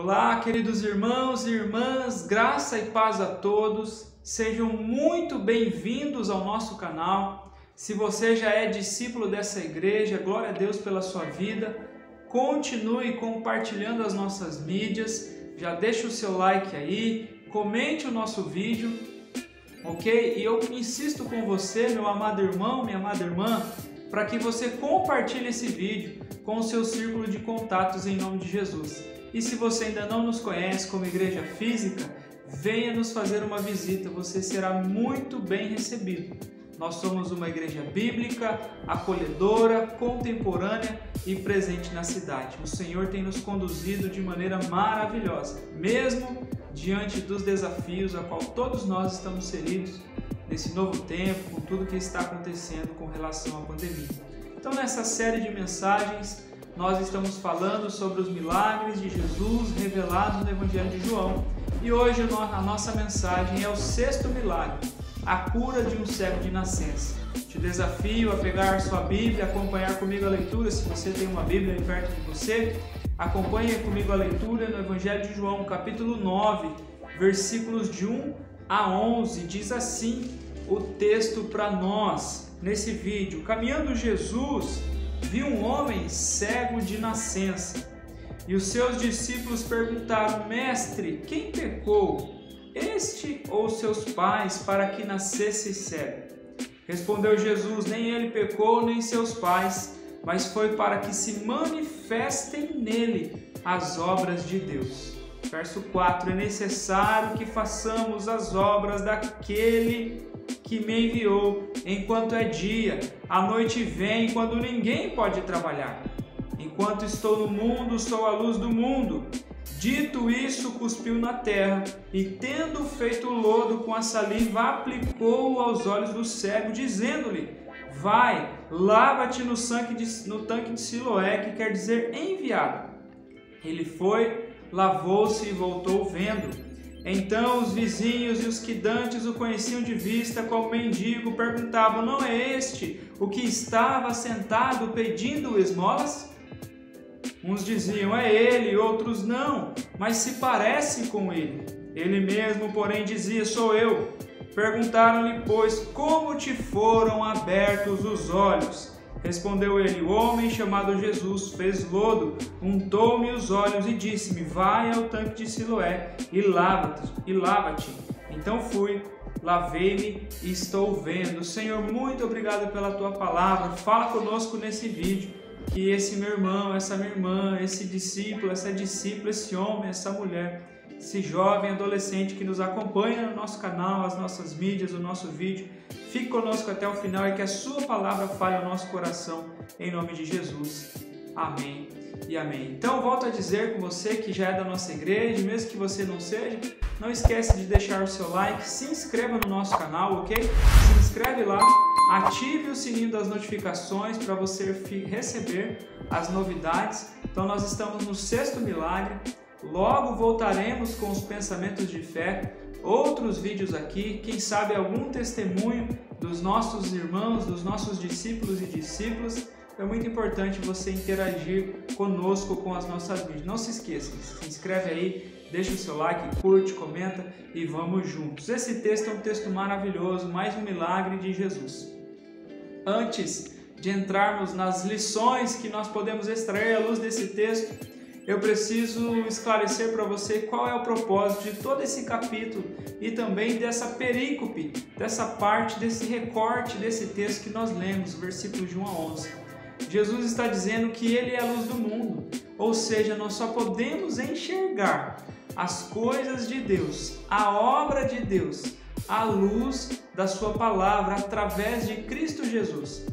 Olá, queridos irmãos e irmãs, graça e paz a todos. Sejam muito bem-vindos ao nosso canal. Se você já é discípulo dessa igreja, glória a Deus pela sua vida. Continue compartilhando as nossas mídias, já deixa o seu like aí, comente o nosso vídeo, ok? E eu insisto com você, meu amado irmão, minha amada irmã, para que você compartilhe esse vídeo com o seu círculo de contatos em nome de Jesus. E se você ainda não nos conhece como igreja física, venha nos fazer uma visita, você será muito bem recebido. Nós somos uma igreja bíblica, acolhedora, contemporânea e presente na cidade. O Senhor tem nos conduzido de maneira maravilhosa, mesmo diante dos desafios a qual todos nós estamos inseridos nesse novo tempo, com tudo que está acontecendo com relação à pandemia. Então, nessa série de mensagens, nós estamos falando sobre os milagres de Jesus revelados no Evangelho de João. E hoje a nossa mensagem é o sexto milagre, a cura de um cego de nascença. Te desafio a pegar sua Bíblia, acompanhar comigo a leitura. Se você tem uma Bíblia aí perto de você, acompanhe comigo a leitura no Evangelho de João, capítulo 9, versículos de 1 a 11. Diz assim o texto para nós nesse vídeo: Caminhando Jesus, viu um homem cego de nascença. E os seus discípulos perguntaram: Mestre, quem pecou, este ou seus pais, para que nascesse cego? Respondeu Jesus: Nem ele pecou, nem seus pais, mas foi para que se manifestem nele as obras de Deus. Verso 4: É necessário que façamos as obras daquele que me enviou, enquanto é dia. A noite vem quando ninguém pode trabalhar. Enquanto estou no mundo, sou a luz do mundo. Dito isso, cuspiu na terra e, tendo feito lodo com a saliva, aplicou-o aos olhos do cego, dizendo-lhe: Vai, lava-te no tanque de Siloé, que quer dizer enviado. Ele foi, lavou-se e voltou vendo. Então os vizinhos e os que dantes o conheciam de vista como mendigo perguntavam: Não é este o que estava sentado pedindo esmolas? Uns diziam: É ele, outros: Não, mas se parece com ele. Ele mesmo, porém, dizia: Sou eu. Perguntaram-lhe, pois, como te foram abertos os olhos? Respondeu ele: O homem chamado Jesus fez lodo, untou-me os olhos e disse-me: Vai ao tanque de Siloé e lava-te. Então fui, lavei-me e estou vendo. Senhor, muito obrigado pela tua palavra. Fala conosco nesse vídeo, que esse meu irmão, essa minha irmã, esse discípulo, essa discípula, esse homem, essa mulher, esse jovem, adolescente que nos acompanha no nosso canal, as nossas mídias, o nosso vídeo, fique conosco até o final e que a sua palavra fale ao nosso coração, em nome de Jesus. Amém e amém. Então, volto a dizer com você que já é da nossa igreja, mesmo que você não seja, não esquece de deixar o seu like, se inscreva no nosso canal, ok? Se inscreve lá, ative o sininho das notificações para você receber as novidades. Então, nós estamos no sexto milagre. Logo voltaremos com os pensamentos de fé, outros vídeos aqui, quem sabe algum testemunho dos nossos irmãos, dos nossos discípulos e discípulas. É muito importante você interagir conosco com as nossas vídeos. Não se esqueça, se inscreve aí, deixa o seu like, curte, comenta e vamos juntos. Esse texto é um texto maravilhoso, mais um milagre de Jesus. Antes de entrarmos nas lições que nós podemos extrair à luz desse texto, eu preciso esclarecer para você qual é o propósito de todo esse capítulo e também dessa perícope, dessa parte, desse recorte desse texto que nós lemos, versículos de 1 a 11. Jesus está dizendo que Ele é a luz do mundo, ou seja, nós só podemos enxergar as coisas de Deus, a obra de Deus, à luz da Sua palavra, através de Cristo Jesus.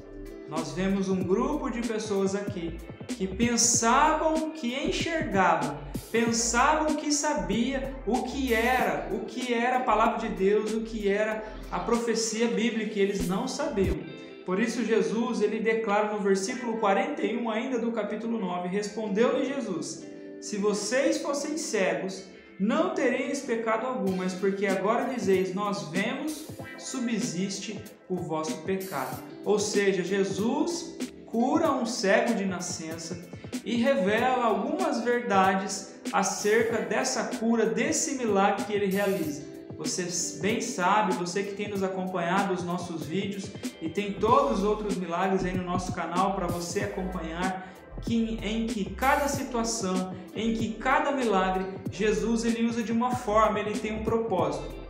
Nós vemos um grupo de pessoas aqui que pensavam que enxergavam, pensavam que sabia o que era a palavra de Deus, o que era a profecia bíblica, e eles não sabiam. Por isso Jesus, ele declara no versículo 41 ainda do capítulo 9, respondeu-lhe Jesus: Se vocês fossem cegos, não teríeis pecado algum, mas porque agora dizeis, nós vemos, subsiste o vosso pecado. Ou seja, Jesus cura um cego de nascença e revela algumas verdades acerca dessa cura, desse milagre que ele realiza. Você bem sabe, você que tem nos acompanhado os nossos vídeos e tem todos os outros milagres aí no nosso canal para você acompanhar, em que cada situação, em que cada milagre, Jesus ele usa de uma forma, ele tem um propósito.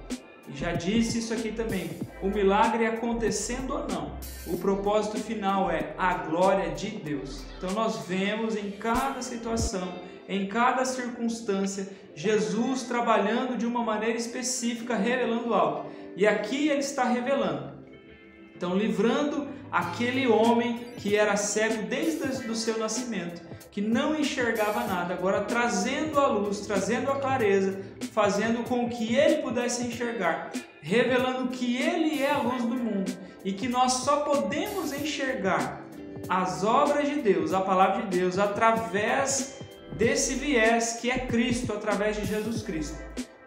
Já disse isso aqui também, o milagre acontecendo ou não, o propósito final é a glória de Deus. Então nós vemos em cada situação, em cada circunstância, Jesus trabalhando de uma maneira específica, revelando algo. E aqui ele está revelando. Então, livrando aquele homem que era cego desde o seu nascimento, que não enxergava nada, agora trazendo a luz, trazendo a clareza, fazendo com que ele pudesse enxergar, revelando que ele é a luz do mundo e que nós só podemos enxergar as obras de Deus, a palavra de Deus, através desse viés que é Cristo, através de Jesus Cristo.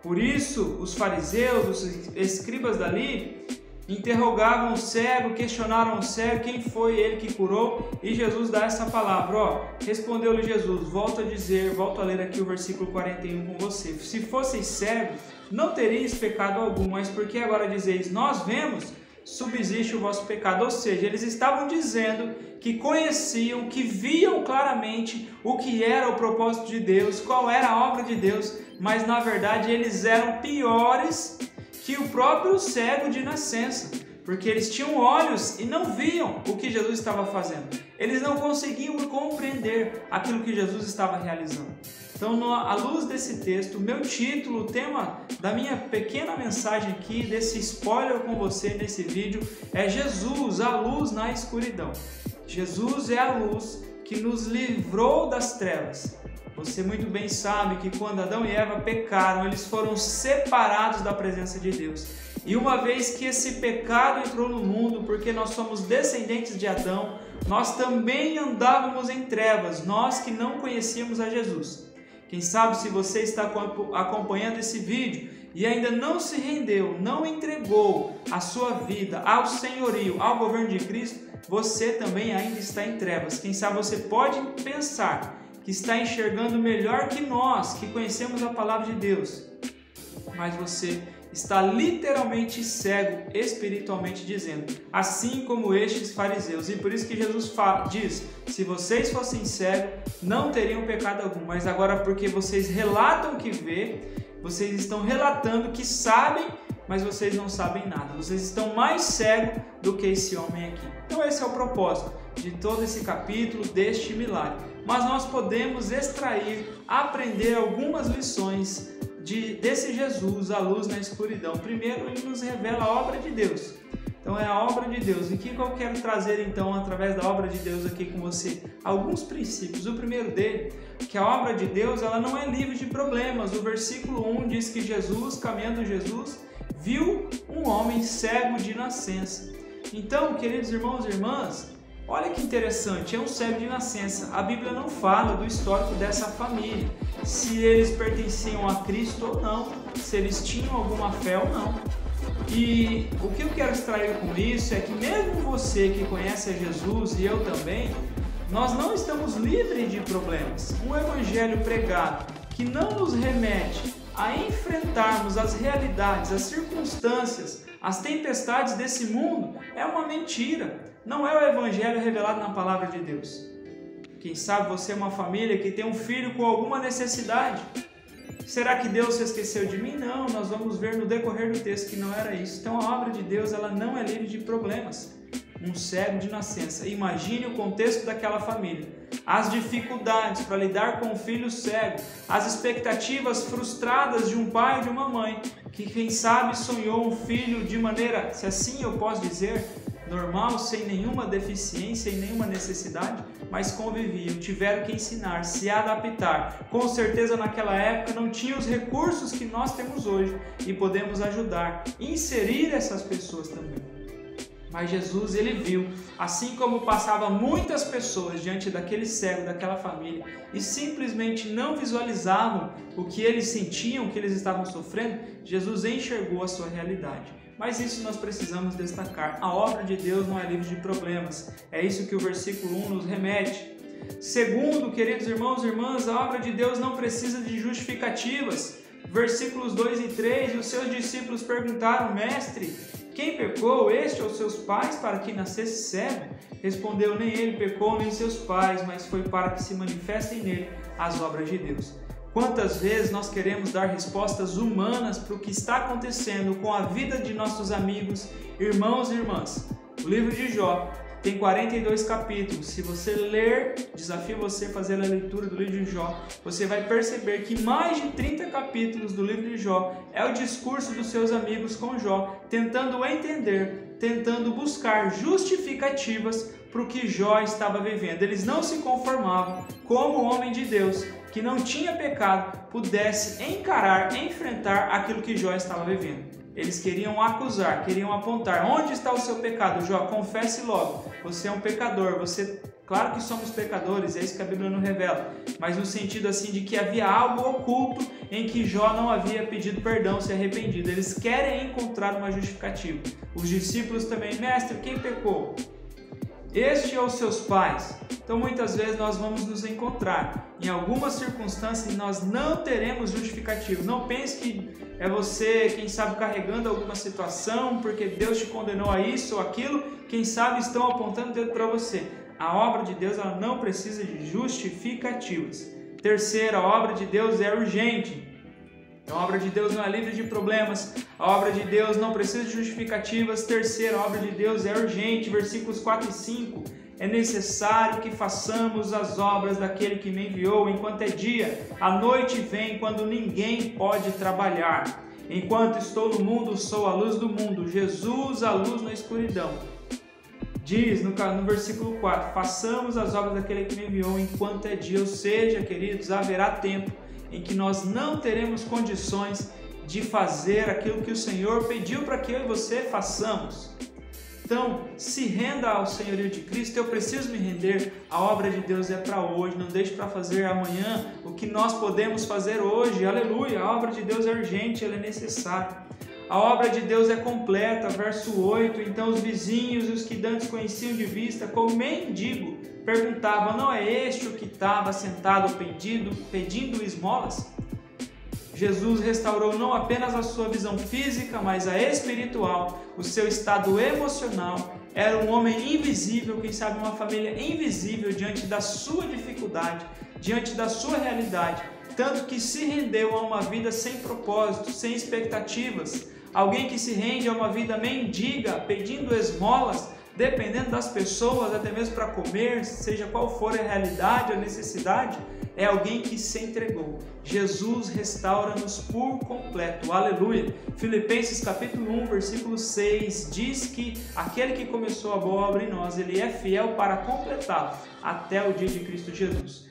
Por isso, os fariseus, os escribas dali, interrogavam o cego, questionaram o cego, quem foi ele que curou, e Jesus dá essa palavra, respondeu-lhe Jesus, volto a ler aqui o versículo 41 com você, se fosseis cegos, não teríeis pecado algum, mas porque agora dizeis, nós vemos, subsiste o vosso pecado. Ou seja, eles estavam dizendo que conheciam, que viam claramente o que era o propósito de Deus, qual era a obra de Deus, mas na verdade eles eram piores que o próprio cego de nascença, porque eles tinham olhos e não viam o que Jesus estava fazendo. Eles não conseguiam compreender aquilo que Jesus estava realizando. Então, à luz desse texto, meu título, o tema da minha pequena mensagem aqui, desse spoiler com você nesse vídeo, é Jesus, a luz na escuridão. Jesus é a luz que nos livrou das trevas. Você muito bem sabe que quando Adão e Eva pecaram, eles foram separados da presença de Deus. E uma vez que esse pecado entrou no mundo, porque nós somos descendentes de Adão, nós também andávamos em trevas, nós que não conhecíamos a Jesus. Quem sabe se você está acompanhando esse vídeo e ainda não se rendeu, não entregou a sua vida ao senhorio, ao governo de Cristo, você também ainda está em trevas. Quem sabe você pode pensar que está enxergando melhor que nós, que conhecemos a palavra de Deus, mas você está literalmente cego, espiritualmente dizendo, assim como estes fariseus. E por isso que Jesus diz, se vocês fossem cegos, não teriam pecado algum, mas agora porque vocês relatam que vê, vocês estão relatando que sabem, mas vocês não sabem nada. Vocês estão mais cegos do que esse homem aqui. Então esse é o propósito de todo esse capítulo, deste milagre. Mas nós podemos extrair, aprender algumas lições desse Jesus, a luz na escuridão. Primeiro, ele nos revela a obra de Deus. Então é a obra de Deus. E o que eu quero trazer então, através da obra de Deus aqui com você? Alguns princípios. O primeiro dele, que a obra de Deus ela não é livre de problemas. O versículo 1 diz que Jesus, caminhando Jesus, viu um homem cego de nascença. Então, queridos irmãos e irmãs, olha que interessante, é um cego de nascença. A Bíblia não fala do histórico dessa família, se eles pertenciam a Cristo ou não, se eles tinham alguma fé ou não. E o que eu quero extrair com isso é que mesmo você que conhece a Jesus e eu também, nós não estamos livres de problemas. Um evangelho pregado que não nos remete a enfrentarmos as realidades, as circunstâncias, as tempestades desse mundo é uma mentira. Não é o evangelho revelado na palavra de Deus. Quem sabe você é uma família que tem um filho com alguma necessidade. Será que Deus se esqueceu de mim? Não, nós vamos ver no decorrer do texto que não era isso. Então a obra de Deus ela não é livre de problemas. Um cego de nascença. Imagine o contexto daquela família. As dificuldades para lidar com um filho cego. As expectativas frustradas de um pai e de uma mãe. Que quem sabe sonhou um filho de maneira, se assim eu posso dizer, normal, sem nenhuma deficiência e nenhuma necessidade, mas conviviam, tiveram que ensinar, se adaptar. Com certeza naquela época não tinha os recursos que nós temos hoje e podemos ajudar, inserir essas pessoas também. Mas Jesus, ele viu, assim como passava muitas pessoas diante daquele cego, daquela família, e simplesmente não visualizavam o que eles sentiam, o que eles estavam sofrendo, Jesus enxergou a sua realidade. Mas isso nós precisamos destacar. A obra de Deus não é livre de problemas. É isso que o versículo 1 nos remete. Segundo, queridos irmãos e irmãs, a obra de Deus não precisa de justificativas. Versículos 2 e 3, os seus discípulos perguntaram: Mestre, quem pecou, este ou seus pais, para que nascesse cego? Respondeu: nem ele pecou, nem seus pais, mas foi para que se manifestem nele as obras de Deus. Quantas vezes nós queremos dar respostas humanas para o que está acontecendo com a vida de nossos amigos, irmãos e irmãs? O livro de Jó tem 42 capítulos. Se você ler, desafio você a fazer a leitura do livro de Jó, você vai perceber que mais de 30 capítulos do livro de Jó é o discurso dos seus amigos com Jó, tentando entender, tentando buscar justificativas para o que Jó estava vivendo. Eles não se conformavam como o homem de Deus, que não tinha pecado, pudesse encarar, enfrentar aquilo que Jó estava vivendo. Eles queriam acusar, queriam apontar: onde está o seu pecado, Jó? Confesse logo, você é um pecador, claro que somos pecadores, é isso que a Bíblia nos revela, mas no sentido assim de que havia algo oculto em que Jó não havia pedido perdão, se arrependido. Eles querem encontrar uma justificativa. Os discípulos também: mestre, quem pecou? Este ou seus pais? Então muitas vezes nós vamos nos encontrar em algumas circunstâncias e nós não teremos justificativo. Não pense que é você, quem sabe, carregando alguma situação porque Deus te condenou a isso ou aquilo. Quem sabe estão apontando o dedo para você. A obra de Deus, ela não precisa de justificativas. Terceiro, a obra de Deus é urgente. Então, a obra de Deus não é livre de problemas, a obra de Deus não precisa de justificativas. Terceiro, a obra de Deus é urgente. Versículos 4 e 5. É necessário que façamos as obras daquele que me enviou enquanto é dia. A noite vem quando ninguém pode trabalhar. Enquanto estou no mundo, sou a luz do mundo. Jesus, a luz na escuridão. Diz no versículo 4, façamos as obras daquele que me enviou enquanto é dia. Ou seja, queridos, haverá tempo em que nós não teremos condições de fazer aquilo que o Senhor pediu para que eu e você façamos. Então, se renda ao senhorio de Cristo. Eu preciso me render. A obra de Deus é para hoje. Não deixe para fazer amanhã o que nós podemos fazer hoje. Aleluia! A obra de Deus é urgente, ela é necessária. A obra de Deus é completa. Verso 8. Então os vizinhos e os que dantes conheciam de vista, como mendigo, perguntavam: não é este o que estava sentado pedindo esmolas? Jesus restaurou não apenas a sua visão física, mas a espiritual, o seu estado emocional. Era um homem invisível, quem sabe uma família invisível diante da sua dificuldade, diante da sua realidade, tanto que se rendeu a uma vida sem propósito, sem expectativas. Alguém que se rende a uma vida mendiga, pedindo esmolas, dependendo das pessoas, até mesmo para comer, seja qual for a realidade, a necessidade, é alguém que se entregou. Jesus restaura-nos por completo. Aleluia! Filipenses capítulo 1, versículo 6 diz que aquele que começou a boa obra em nós, ele é fiel para completá-la até o dia de Cristo Jesus.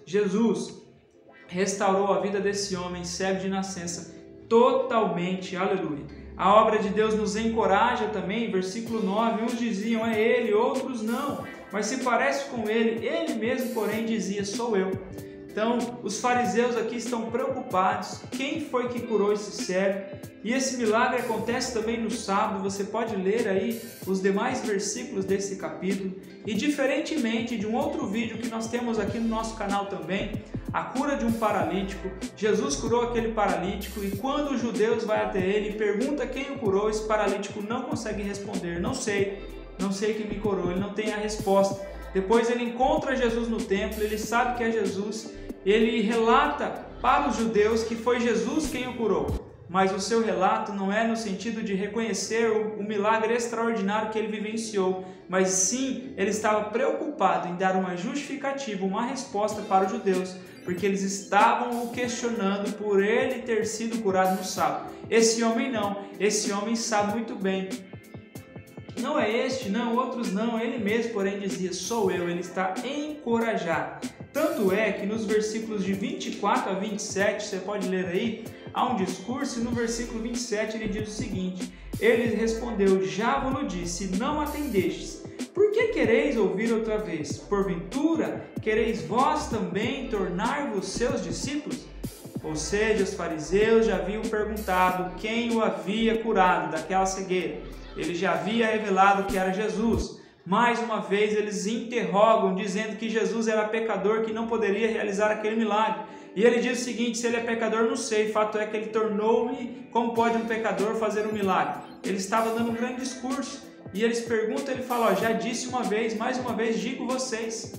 Jesus restaurou a vida desse homem cego de nascença totalmente. Aleluia! A obra de Deus nos encoraja também. Versículo 9, uns diziam: é ele, outros não, mas se parece com ele. Ele mesmo, porém, dizia: sou eu. Então, os fariseus aqui estão preocupados. Quem foi que curou esse cego? E esse milagre acontece também no sábado. Você pode ler aí os demais versículos desse capítulo. E diferentemente de um outro vídeo que nós temos aqui no nosso canal também, a cura de um paralítico, Jesus curou aquele paralítico e quando os judeus vão até ele e perguntam quem o curou, esse paralítico não consegue responder: não sei quem me curou, ele não tem a resposta. Depois ele encontra Jesus no templo, ele sabe que é Jesus, ele relata para os judeus que foi Jesus quem o curou. Mas o seu relato não é no sentido de reconhecer o milagre extraordinário que ele vivenciou, mas sim, ele estava preocupado em dar uma justificativa, uma resposta para os judeus, porque eles estavam o questionando por ele ter sido curado no sábado. Esse homem não, esse homem sabe muito bem. Não é este, não, outros não, ele mesmo, porém, dizia: sou eu. Ele está encorajado. Tanto é que nos versículos de 24 a 27, você pode ler aí, há um discurso e no versículo 27 ele diz o seguinte: ele respondeu: já vos disse, não atendestes. Por que quereis ouvir outra vez? Porventura, quereis vós também tornar-vos seus discípulos? Ou seja, os fariseus já haviam perguntado quem o havia curado daquela cegueira. Ele já havia revelado que era Jesus, Mais uma vez eles interrogam, dizendo que Jesus era pecador, que não poderia realizar aquele milagre. E ele diz o seguinte: se ele é pecador, não sei, fato é que ele tornou-me, como pode um pecador fazer um milagre? Ele estava dando um grande discurso, e eles perguntam, ele fala, já disse uma vez, mais uma vez digo vocês,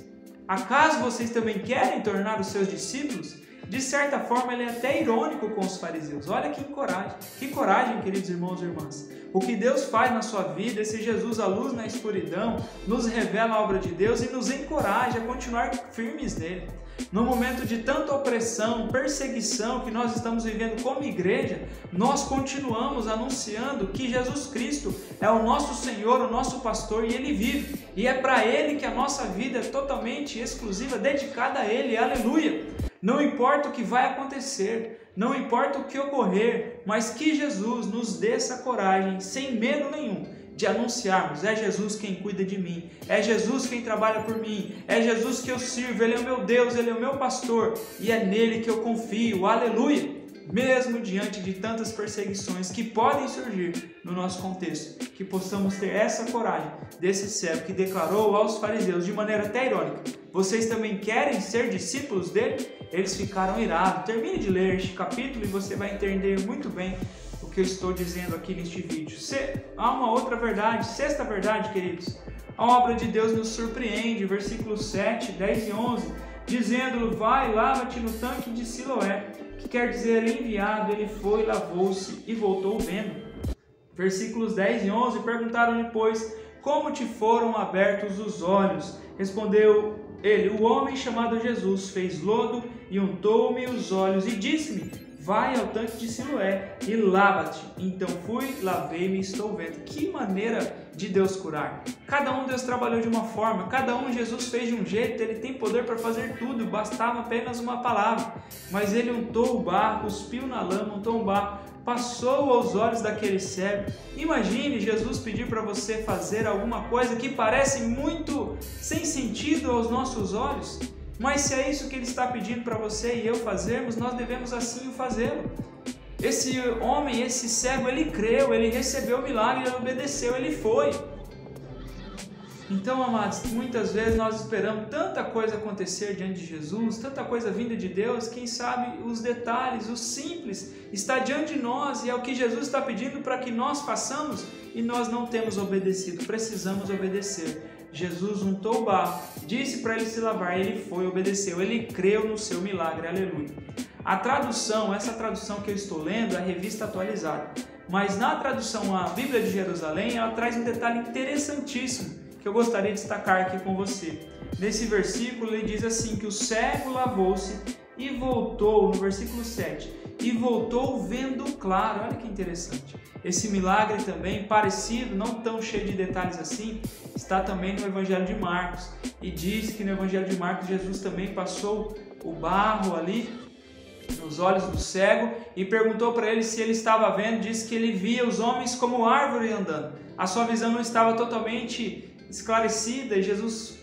acaso vocês também querem tornar os seus discípulos? De certa forma, ele é até irônico com os fariseus. Olha que coragem, queridos irmãos e irmãs. O que Deus faz na sua vida, esse Jesus, a luz na escuridão, nos revela a obra de Deus e nos encoraja a continuar firmes nele. No momento de tanta opressão, perseguição que nós estamos vivendo como igreja, nós continuamos anunciando que Jesus Cristo é o nosso Senhor, o nosso pastor, e Ele vive. E é para Ele que a nossa vida é totalmente exclusiva, dedicada a Ele. Aleluia! Não importa o que vai acontecer, não importa o que ocorrer, mas que Jesus nos dê essa coragem, sem medo nenhum, de anunciarmos, é Jesus quem cuida de mim, é Jesus quem trabalha por mim, é Jesus que eu sirvo, Ele é o meu Deus, Ele é o meu pastor, e é nele que eu confio, aleluia! Mesmo diante de tantas perseguições que podem surgir no nosso contexto, que possamos ter essa coragem desse servo que declarou aos fariseus, de maneira até irônica, vocês também querem ser discípulos dele? Eles ficaram irados. Termine de ler este capítulo e você vai entender muito bem o que eu estou dizendo aqui neste vídeo. Há uma outra verdade, sexta verdade, queridos. A obra de Deus nos surpreende, versículos 7, 10 e 11, dizendo: vai, lava-te no tanque de Siloé, que quer dizer enviado. Ele foi, lavou-se e voltou vendo. Versículos 10 e 11, perguntaram-lhe, pois, como te foram abertos os olhos? Respondeu ele: o homem chamado Jesus fez lodo e untou-me os olhos e disse-me: vai ao tanque de Siloé e lava-te. Então fui, lavei-me e estou vendo. Que maneira de Deus curar! Cada um Deus trabalhou de uma forma, cada um Jesus fez de um jeito. Ele tem poder para fazer tudo, bastava apenas uma palavra. Mas ele untou o barro, cuspiu na lama, untou o barro, passou aos olhos daquele cego. Imagine Jesus pedir para você fazer alguma coisa que parece muito sem sentido aos nossos olhos, mas se é isso que Ele está pedindo para você e eu fazermos, nós devemos assim o fazê-lo. Esse homem, esse cego, ele creu, ele recebeu o milagre, ele obedeceu, ele foi. Então, amados, muitas vezes nós esperamos tanta coisa acontecer diante de Jesus, tanta coisa vinda de Deus, quem sabe os detalhes, o simples, está diante de nós e é o que Jesus está pedindo para que nós façamos e nós não temos obedecido, precisamos obedecer. Jesus untou o barro, disse para ele se lavar, ele foi, obedeceu, ele creu no seu milagre, aleluia. A tradução, essa tradução que eu estou lendo é a Revista Atualizada, mas na tradução a Bíblia de Jerusalém, ela traz um detalhe interessantíssimo, que eu gostaria de destacar aqui com você. Nesse versículo ele diz assim, que o cego lavou-se e voltou, no versículo 7, e voltou vendo claro. Olha que interessante. Esse milagre também, parecido, não tão cheio de detalhes assim, está também no Evangelho de Marcos. E diz que no Evangelho de Marcos Jesus também passou o barro ali nos olhos do cego e perguntou para ele se ele estava vendo. Disse que ele via os homens como árvore andando. A sua visão não estava totalmente esclarecida e Jesus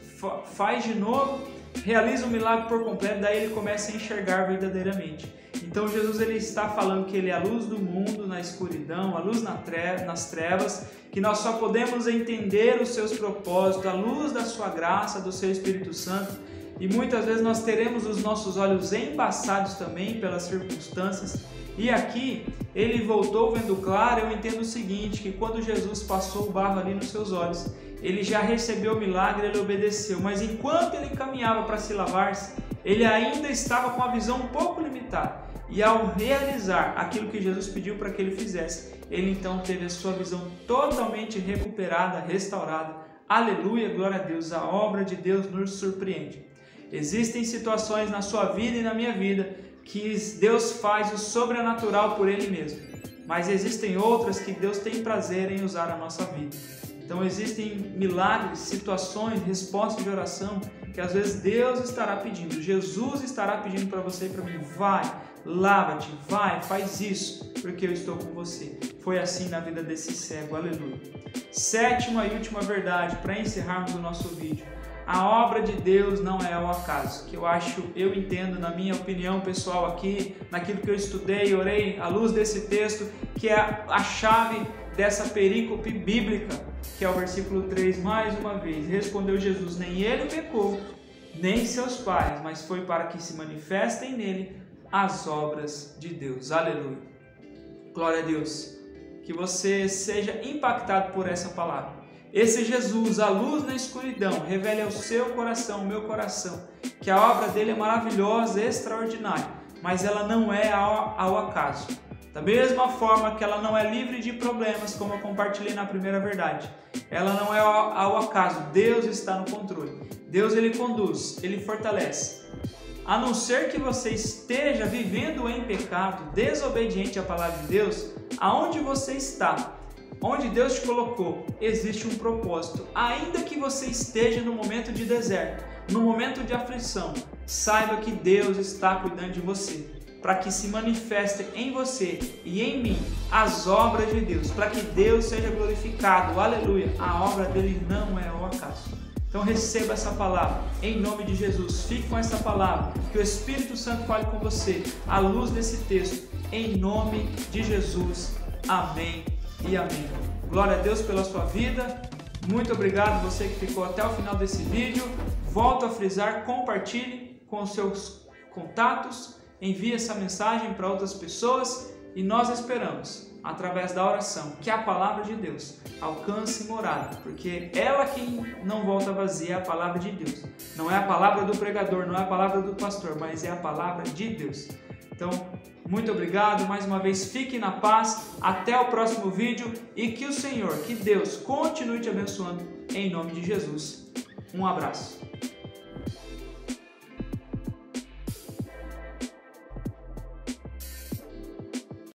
faz de novo, realiza o milagre por completo, daí ele começa a enxergar verdadeiramente. Então Jesus ele está falando que ele é a luz do mundo na escuridão, a luz nas trevas, que nós só podemos entender os seus propósitos, a luz da sua graça, do seu Espírito Santo, e muitas vezes nós teremos os nossos olhos embaçados também pelas circunstâncias. E aqui ele voltou vendo claro. Eu entendo o seguinte, que quando Jesus passou o barro ali nos seus olhos, ele já recebeu o milagre, ele obedeceu, mas enquanto ele caminhava para se lavar-se, ele ainda estava com a visão um pouco limitada. E ao realizar aquilo que Jesus pediu para que ele fizesse, ele então teve a sua visão totalmente recuperada, restaurada. Aleluia, glória a Deus, a obra de Deus nos surpreende. Existem situações na sua vida e na minha vida que Deus faz o sobrenatural por Ele mesmo, mas existem outras que Deus tem prazer em usar na nossa vida. Então existem milagres, situações, respostas de oração que às vezes Deus estará pedindo, Jesus estará pedindo para você e para mim: vai, lava-te, vai, faz isso, porque eu estou com você. Foi assim na vida desse cego, aleluia. Sétima e última verdade, para encerrarmos o nosso vídeo: a obra de Deus não é ao acaso, que eu entendo, na minha opinião pessoal aqui, naquilo que eu estudei, orei à luz desse texto, que é a chave dessa perícope bíblica, que que é o versículo 3 mais uma vez. Respondeu Jesus: nem ele pecou, nem seus pais, mas foi para que se manifestem nele as obras de Deus. Aleluia. Glória a Deus. Que você seja impactado por essa palavra. Esse Jesus, a luz na escuridão, revele ao seu coração, ao meu coração, que a obra dele é maravilhosa, extraordinária, mas ela não é ao acaso. Da mesma forma que ela não é livre de problemas, como eu compartilhei na primeira verdade, ela não é ao acaso. Deus está no controle. Deus, ele conduz, ele fortalece. A não ser que você esteja vivendo em pecado, desobediente à palavra de Deus, aonde você está, onde Deus te colocou, existe um propósito. Ainda que você esteja no momento de deserto, no momento de aflição, saiba que Deus está cuidando de você, para que se manifestem em você e em mim as obras de Deus, para que Deus seja glorificado. Aleluia! A obra dele não é ao acaso. Então receba essa palavra, em nome de Jesus. Fique com essa palavra, que o Espírito Santo fale com você, à luz desse texto, em nome de Jesus. Amém e amém. Glória a Deus pela sua vida. Muito obrigado você que ficou até o final desse vídeo. Volto a frisar, compartilhe com os seus contatos, envie essa mensagem para outras pessoas e nós esperamos, através da oração, que a palavra de Deus alcance morada, porque ela quem não volta vazia é a palavra de Deus. Não é a palavra do pregador, não é a palavra do pastor, mas é a palavra de Deus. Então, muito obrigado, mais uma vez fique na paz, até o próximo vídeo e que o Senhor, que Deus continue te abençoando em nome de Jesus. Um abraço.